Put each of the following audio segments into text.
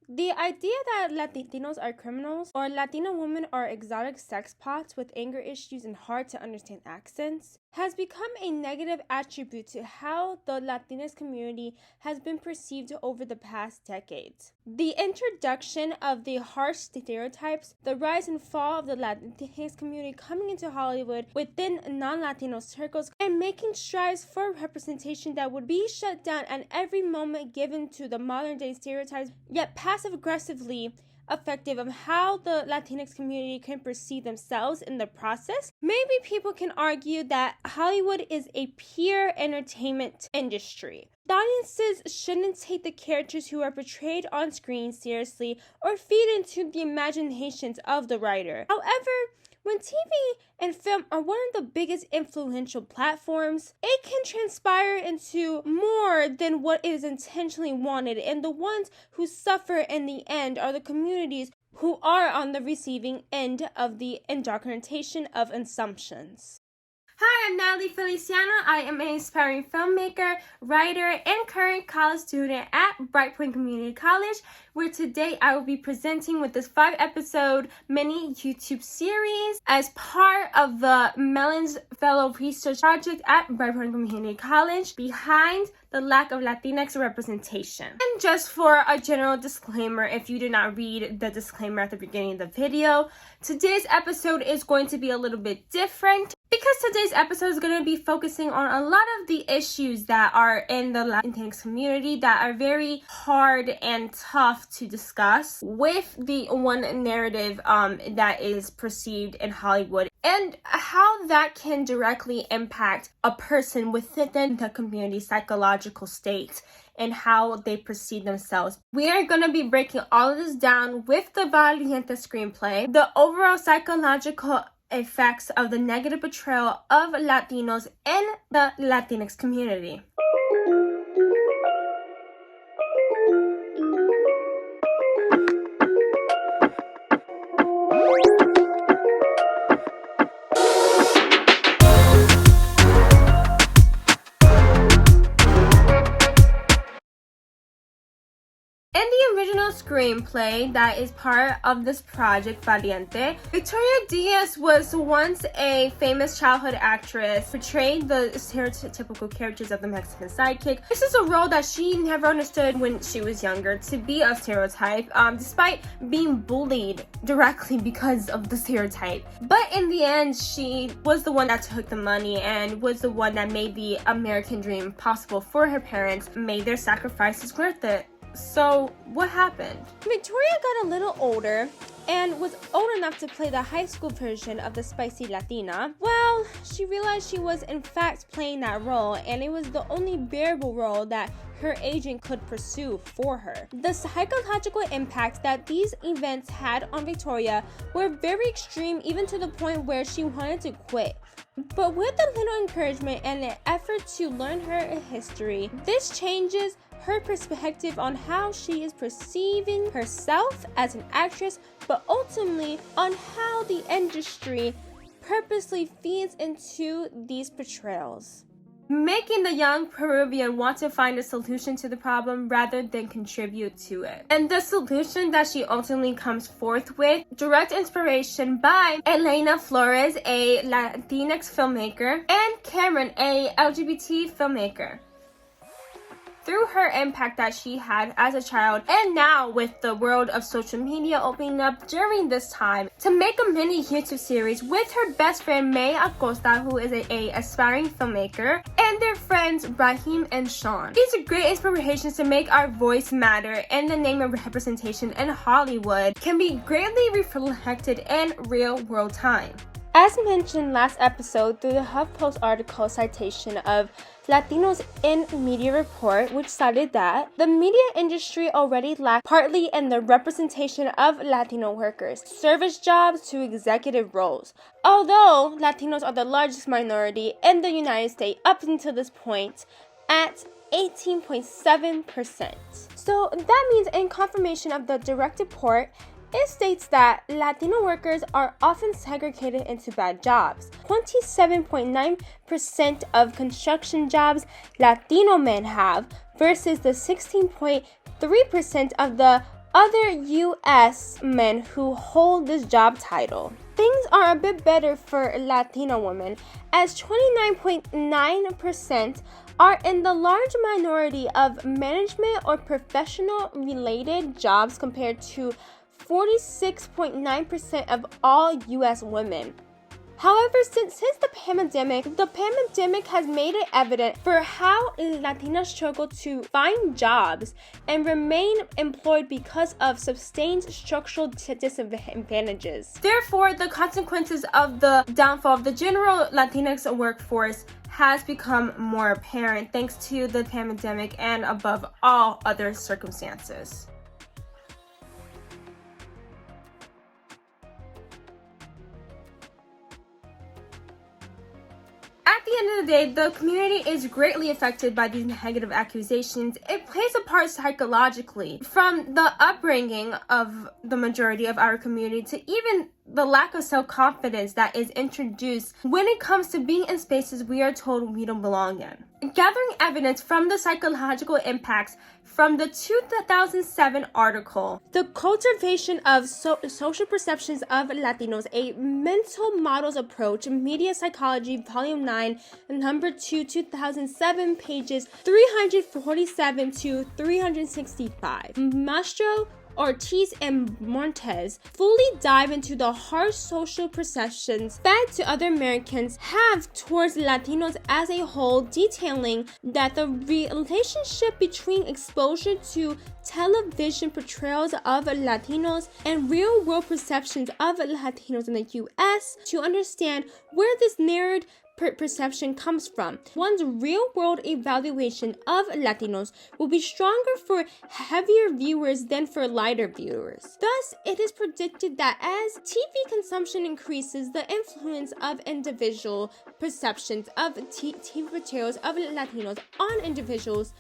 The idea that Latinos are criminals or Latino women are exotic sex pots with anger issues and hard to understand accents has become a negative attribute to how the Latinx community has been perceived over the past decades. The introduction of the harsh stereotypes, the rise and fall of the Latinx community coming into Hollywood within non-Latino circles, and making strides for representation that would be shut down at every moment given to the modern-day stereotypes, yet passive-aggressively effective of how the Latinx community can perceive themselves in the process. Maybe people can argue that Hollywood is a pure entertainment industry. The audiences shouldn't take the characters who are portrayed on screen seriously or feed into the imaginations of the writer. However, when TV and film are one of the biggest influential platforms, it can transpire into more than what is intentionally wanted, and the ones who suffer in the end are the communities who are on the receiving end of the indoctrination of assumptions. Hi, I'm Natalie Feliciano. I am an aspiring filmmaker, writer, and current college student at Bright Point Community College, where today I will be presenting with this 5-episode mini YouTube series as part of the Mellon's Fellow Research Project at Bright Point Community College behind the lack of Latinx representation. And just for a general disclaimer, if you did not read the disclaimer at the beginning of the video, today's episode is going to be a little bit different because today's episode is going to be focusing on a lot of the issues that are in the Latinx community that are very hard and tough to discuss with the one narrative that is perceived in Hollywood, and how that can directly impact a person within the community's psychological state and how they perceive themselves. We are going to be breaking all of this down with the Valiente screenplay, the overall psychological effects of the negative portrayal of Latinos in the Latinx community. In the original screenplay that is part of this project, Valiente, Victoria Diaz was once a famous childhood actress, portraying the stereotypical characters of the Mexican sidekick. This is a role that she never understood when she was younger to be a stereotype, despite being bullied directly because of the stereotype. But in the end, she was the one that took the money and was the one that made the American dream possible for her parents, made their sacrifices worth it. So, what happened? Victoria got a little older and was old enough to play the high school version of the spicy Latina. Well, she realized she was in fact playing that role, and it was the only bearable role that her agent could pursue for her. The psychological impacts that these events had on Victoria were very extreme, even to the point where she wanted to quit. But with a little encouragement and an effort to learn her history, this changes her perspective on how she is perceiving herself as an actress, but ultimately on how the industry purposely feeds into these portrayals, making the young Peruvian want to find a solution to the problem rather than contribute to it. And the solution that she ultimately comes forth with, direct inspiration by Elena Flores, a Latinx filmmaker, and Cameron, a LGBT filmmaker. Through her impact that she had as a child, and now with the world of social media opening up during this time, to make a mini YouTube series with her best friend May Acosta, who is a aspiring filmmaker, and their friends Brahim and Sean. These are great inspirations to make our voice matter in the name of representation in Hollywood can be greatly reflected in real world time. As mentioned last episode through the HuffPost article citation of Latinos in Media Report, which cited that the media industry already lacked partly in the representation of Latino workers, service jobs to executive roles. Although Latinos are the largest minority in the United States up until this point at 18.7%. So that means in confirmation of the direct report, it states that Latino workers are often segregated into bad jobs. 27.9% of construction jobs Latino men have versus the 16.3% of the other U.S. men who hold this job title. Things are a bit better for Latina women, as 29.9% are in the large minority of management or professional-related jobs compared to 46.9% of all U.S. women. However, since the pandemic has made it evident for how Latinas struggle to find jobs and remain employed because of sustained structural disadvantages. Therefore, the consequences of the downfall of the general Latinx workforce has become more apparent thanks to the pandemic and above all other circumstances. At the end of the day, the community is greatly affected by these negative accusations. It plays a part psychologically, from the upbringing of the majority of our community to even the lack of self-confidence that is introduced when it comes to being in spaces we are told we don't belong in. Gathering evidence from the psychological impacts from the 2007 article, The Cultivation of Social Perceptions of Latinos, a Mental Models Approach, Media Psychology, Volume 9, Number 2, 2007, pages 347 to 365. Mastro, Ortiz, and Montes fully dive into the harsh social perceptions fed to other Americans have towards Latinos as a whole, detailing that the relationship between exposure to television portrayals of Latinos and real-world perceptions of Latinos in the U.S. to understand where this narrowed perception comes from. One's real-world evaluation of Latinos will be stronger for heavier viewers than for lighter viewers. Thus, it is predicted that as TV consumption increases, the influence of individual perceptions of TV portrayals of Latinos on individuals'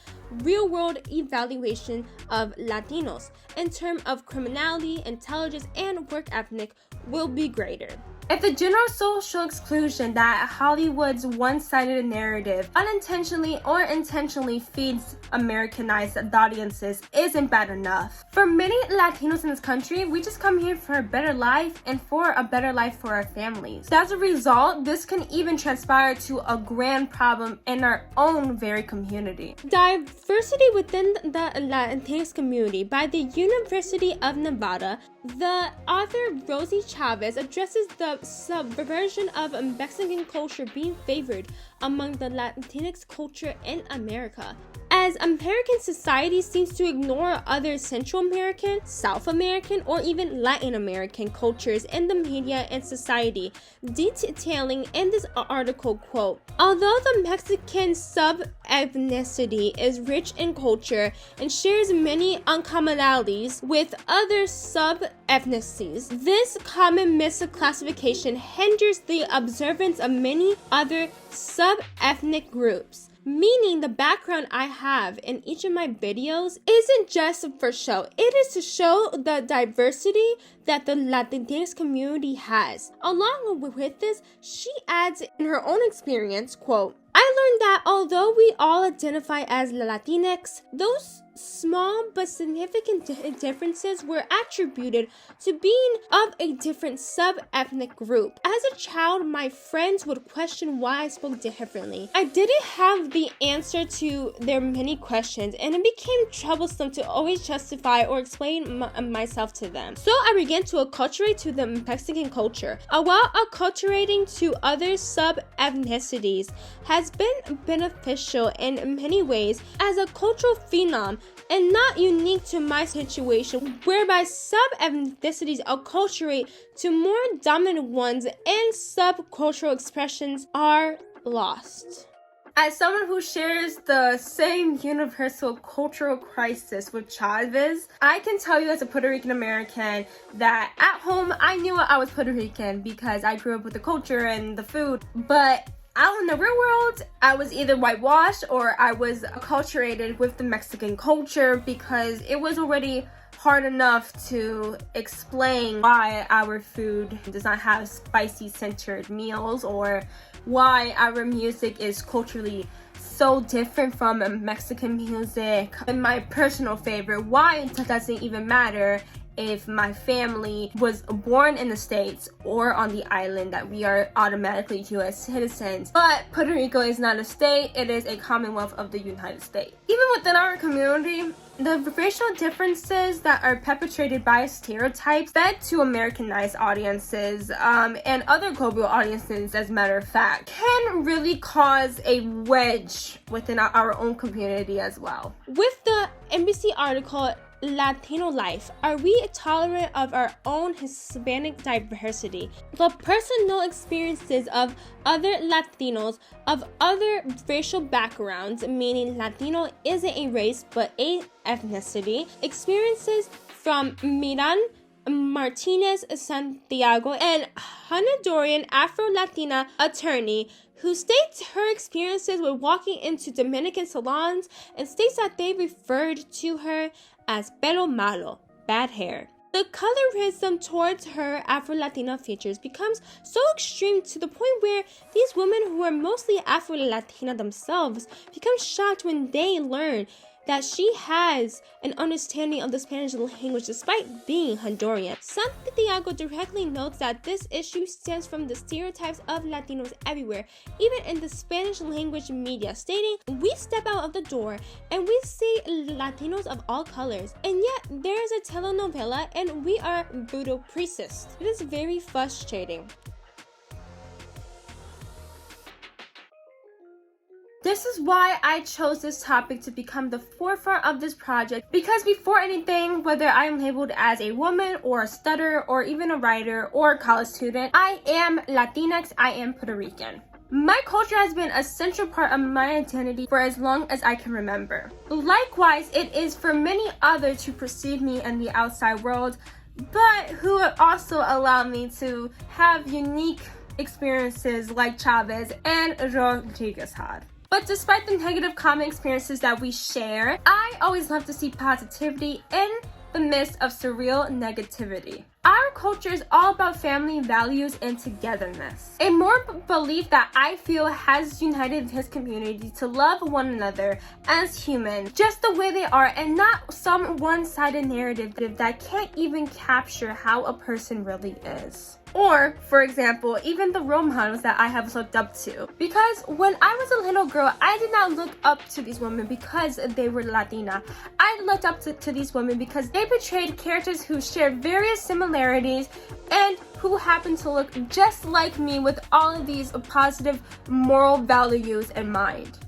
real-world evaluation of Latinos in terms of criminality, intelligence, and work ethic will be greater. If the general social exclusion that Hollywood's one-sided narrative unintentionally or intentionally feeds Americanized audiences isn't bad enough, for many Latinos in this country, we just come here for a better life and for a better life for our families. As a result, this can even transpire to a grand problem in our own very community. Diversity within the Latinx community. By the University of Nevada, the author Rosie Chavez addresses the subversion of Mexican culture being favored among the Latinx culture in America, as American society seems to ignore other Central American, South American, or even Latin American cultures in the media and society, detailing in this article, quote, although the Mexican sub-ethnicity is rich in culture and shares many uncommonalities with other sub-ethnicities, this common misclassification hinders the observance of many other sub-ethnic groups. Meaning the background I have in each of my videos isn't just for show. It is to show the diversity that the Latinx community has. Along with this, she adds in her own experience, quote, I learned that although we all identify as Latinx, those small but significant differences were attributed to being of a different sub-ethnic group. As a child, my friends would question why I spoke differently. I didn't have the answer to their many questions, and it became troublesome to always justify or explain myself to them. So I began to acculturate to the Mexican culture. While acculturating to other sub-ethnicities has been beneficial in many ways as a cultural phenom, and not unique to my situation, whereby sub-ethnicities acculturate to more dominant ones and subcultural expressions are lost. As someone who shares the same universal cultural crisis with Chavez, I can tell you as a Puerto Rican American that at home I knew I was Puerto Rican because I grew up with the culture and the food, but out in the real world, I was either whitewashed or I was acculturated with the Mexican culture because it was already hard enough to explain why our food does not have spicy centered meals or why our music is culturally so different from Mexican music. And my personal favorite, why it doesn't even matter if my family was born in the States or on the island, that we are automatically US citizens. But Puerto Rico is not a state, it is a commonwealth of the United States. Even within our community, the racial differences that are perpetrated by stereotypes fed to Americanized audiences and other global audiences, as a matter of fact, can really cause a wedge within our own community as well. With the NBC article, Latino Life, are we tolerant of our own Hispanic diversity? The personal experiences of other Latinos of other racial backgrounds, meaning Latino isn't a race but a ethnicity, experiences from Miran Martinez Santiago, an Honduran Afro-Latina attorney who states her experiences with walking into Dominican salons and states that they referred to her as pelo malo, bad hair. The colorism towards her Afro-Latina features becomes so extreme to the point where these women who are mostly Afro-Latina themselves become shocked when they learn that she has an understanding of the Spanish language despite being Honduran. Santiago directly notes that this issue stems from the stereotypes of Latinos everywhere, even in the Spanish language media, stating, "We step out of the door and we see Latinos of all colors, and yet there is a telenovela and we are voodoo priests." It is very frustrating. This is why I chose this topic to become the forefront of this project, because before anything, whether I am labeled as a woman or a stutterer or even a writer or a college student, I am Latinx, I am Puerto Rican. My culture has been a central part of my identity for as long as I can remember. Likewise, it is for many others to perceive me in the outside world, but who also allow me to have unique experiences like Chavez and Rodriguez had. But despite the negative common experiences that we share, I always love to see positivity in the midst of surreal negativity. Our culture is all about family values and togetherness. A more belief that I feel has united his community to love one another as humans, just the way they are, and not some one-sided narrative that can't even capture how a person really is. Or, for example, even the role models that I have looked up to. Because when I was a little girl, I did not look up to these women because they were Latina. I looked up to these women because they portrayed characters who shared various similarities and who happened to look just like me with all of these positive moral values in mind.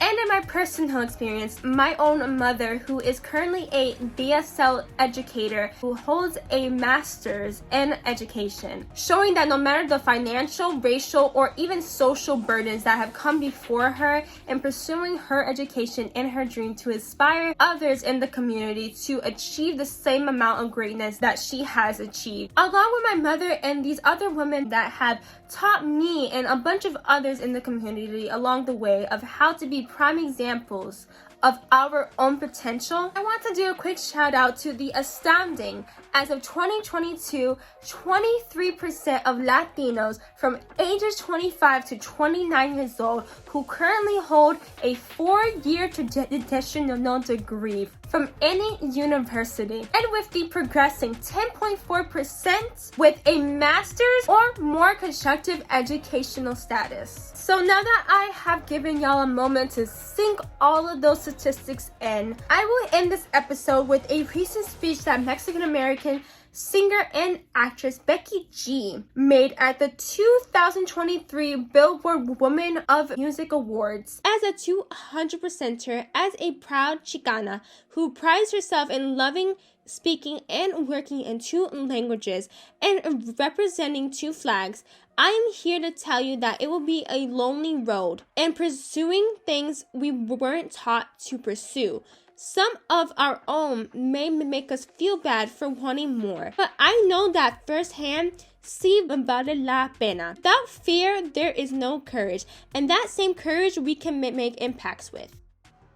And in my personal experience, my own mother, who is currently a BSL educator who holds a master's in education, showing that no matter the financial, racial, or even social burdens that have come before her in pursuing her education and her dream to inspire others in the community to achieve the same amount of greatness that she has achieved. Along with my mother and these other women that have taught me and a bunch of others in the community along the way of how to be prime examples of our own potential, I want to do a quick shout out to the astounding, as of 2022, 23% of Latinos from ages 25 to 29 years old who currently hold a 4-year traditional degree from any university, and with the progressing 10.4% with a master's or more constructive educational status. So now that I have given y'all a moment to sink all of those statistics in, I will end this episode with a recent speech that Mexican-American singer and actress Becky G made at the 2023 Billboard Women of Music Awards. As a 200%er, as a proud Chicana who prides herself in loving, speaking, and working in 2 languages and representing 2 flags, I am here to tell you that it will be a lonely road and pursuing things we weren't taught to pursue. Some of our own may make us feel bad for wanting more, but I know that firsthand, sí vale la pena. Without fear, there is no courage, and that same courage we can make impacts with.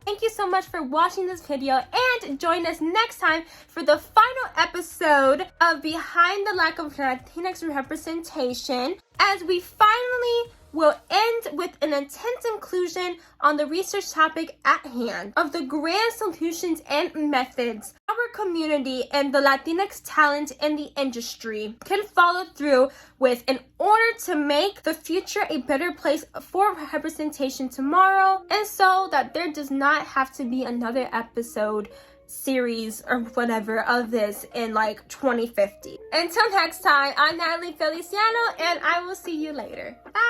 Thank you so much for watching this video, and join us next time for the final episode of Behind the Lack of Latinx Representation, as we finally will end with an intense inclusion on the research topic at hand of the grand solutions and methods our community and the Latinx talent in the industry can follow through with in order to make the future a better place for representation tomorrow, and so that there does not have to be another episode, series, or whatever of this in like 2050. Until next time, I'm Natalie Feliciano, and I will see you later. Bye!